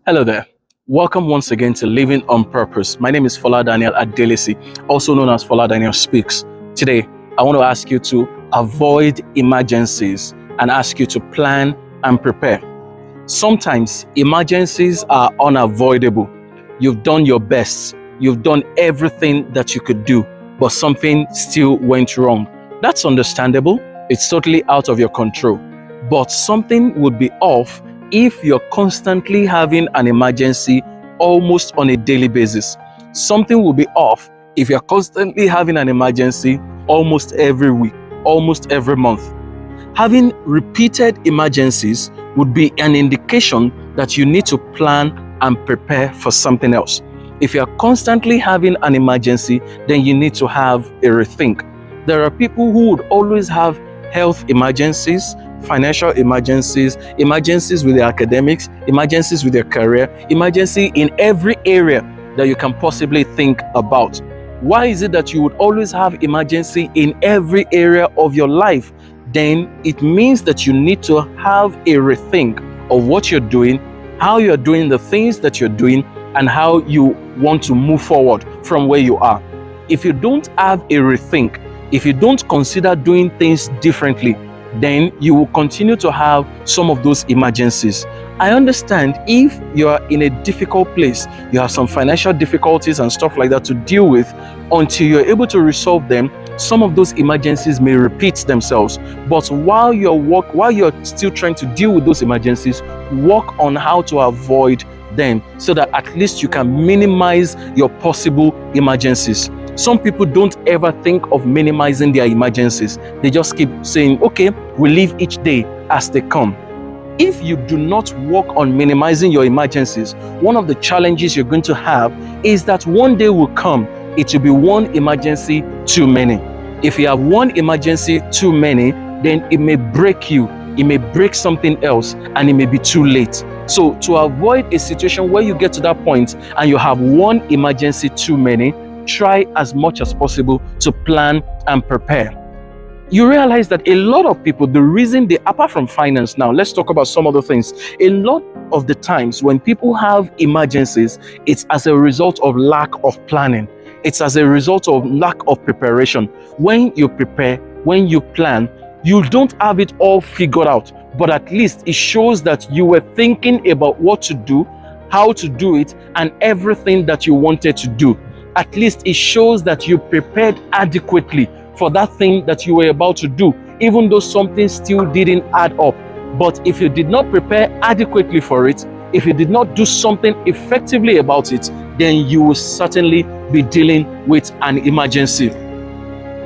Hello there. Welcome once again to Living on Purpose. My name is Fola Adelesi, also known as Fola Daniel Speaks. Today, I want to ask you to avoid emergencies and ask you to plan and prepare. Sometimes emergencies are unavoidable. You've done your best. You've done everything that you could do, but something still went wrong. That's understandable. It's totally out of your control. But something would be off if you're constantly having an emergency almost on a daily basis. Something will be off if you're constantly having an emergency almost every week, almost every month. Having repeated emergencies would be an indication that you need to plan and prepare for something else. If you're constantly having an emergency, then you need to have a rethink. There are people who would always have health emergencies, financial emergencies, emergencies with their academics, emergencies with their career, emergency in every area that you can possibly think about. Why is it that you would always have emergency in every area of your life? Then it means that you need to have a rethink of what you're doing, how you're doing the things that you're doing, and how you want to move forward from where you are. If you don't have a rethink, if you don't consider doing things differently, then you will continue to have some of those emergencies. I understand if you are in a difficult place, you have some financial difficulties and stuff like that to deal with, until you're able to resolve them, some of those emergencies may repeat themselves. But while you're still trying to deal with those emergencies, work on how to avoid them so that at least you can minimize your possible emergencies. Some people don't ever think of minimizing their emergencies. They just keep saying, okay, we live each day as they come. If you do not work on minimizing your emergencies, one of the challenges you're going to have is that one day will come, it will be one emergency too many. If you have one emergency too many, then it may break you, it may break something else, and it may be too late. So to avoid a situation where you get to that point and you have one emergency too many, try as much as possible to plan and prepare. You realize that a lot of people, the reason they, apart from finance now, let's talk about some other things. A lot of the times when people have emergencies, it's as a result of lack of planning. It's as a result of lack of preparation. When you prepare, when you plan, you don't have it all figured out, but at least it shows that you were thinking about what to do, how to do it, and everything that you wanted to do. At least it shows that you prepared adequately for that thing that you were about to do, even though something still didn't add up. But if you did not prepare adequately for it, if you did not do something effectively about it, then you will certainly be dealing with an emergency.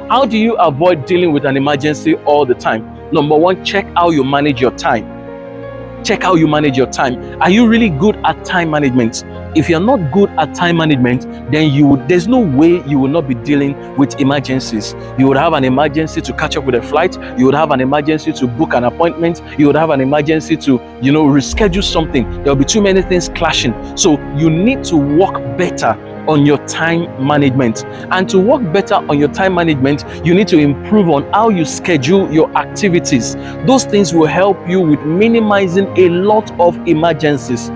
How do you avoid dealing with an emergency all the time? Number one, check how you manage your time. Check how you manage your time. Are you really good at time management? If you're not good at time management, then there's no way you will not be dealing with emergencies. You would have an emergency to catch up with a flight. You would have an emergency to book an appointment. You would have an emergency to, reschedule something. There will be too many things clashing. So you need to work better on your time management. And to work better on your time management, you need to improve on how you schedule your activities. Those things will help you with minimizing a lot of emergencies.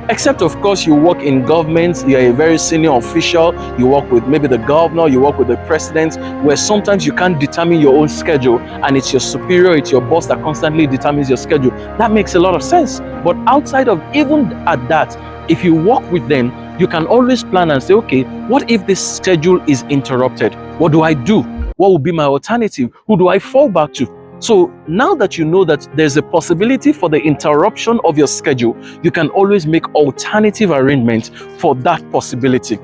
Except, of course, you work in government, you're a very senior official, you work with maybe the governor, you work with the president, where sometimes you can't determine your own schedule and it's your superior, it's your boss that constantly determines your schedule. That makes a lot of sense. But outside of even at that, if you work with them, you can always plan and say, okay, what if this schedule is interrupted? What do I do? What will be my alternative? Who do I fall back to? So now that you know that there's a possibility for the interruption of your schedule, you can always make alternative arrangements for that possibility.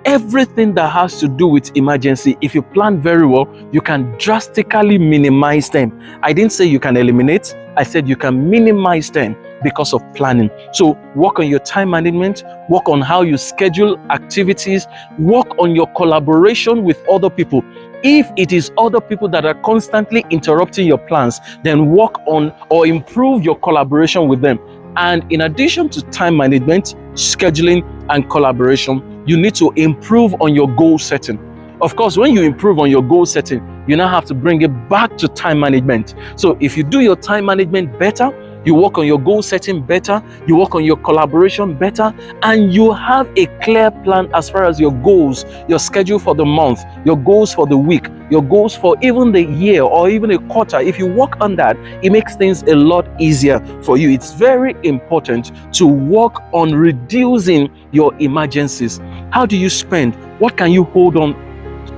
Everything that has to do with emergency, if you plan very well, you can drastically minimize them. I didn't say you can eliminate, I said you can minimize them because of planning. So work on your time management, work on how you schedule activities, work on your collaboration with other people. If it is other people that are constantly interrupting your plans, then work on or improve your collaboration with them. And in addition to time management, scheduling, and collaboration, you need to improve on your goal setting. Of course, when you improve on your goal setting, you now have to bring it back to time management. So if you do your time management better, you work on your goal setting better, you work on your collaboration better, and you have a clear plan as far as your goals, your schedule for the month, your goals for the week, your goals for even the year or even a quarter. If you work on that, it makes things a lot easier for you. It's very important to work on reducing your emergencies. How do you spend? What can you hold on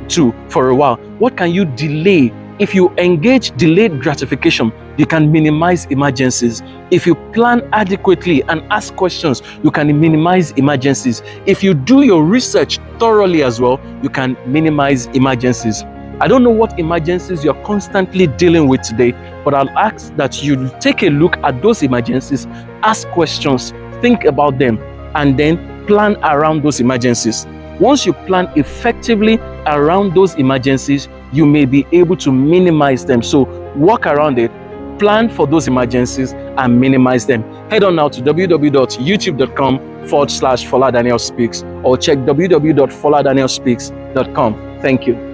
to for a while? What can you delay? If you engage delayed gratification, you can minimize emergencies. If you plan adequately and ask questions, you can minimize emergencies. If you do your research thoroughly as well, you can minimize emergencies. I don't know what emergencies you're constantly dealing with today, but I'll ask that you take a look at those emergencies, ask questions, think about them, and then plan around those emergencies. Once you plan effectively around those emergencies, you may be able to minimize them. So work around it, plan for those emergencies, and minimize them. Head on now to www.youtube.com/Fola Daniel Speaks or check www.foladanielspeaks.com. Thank you.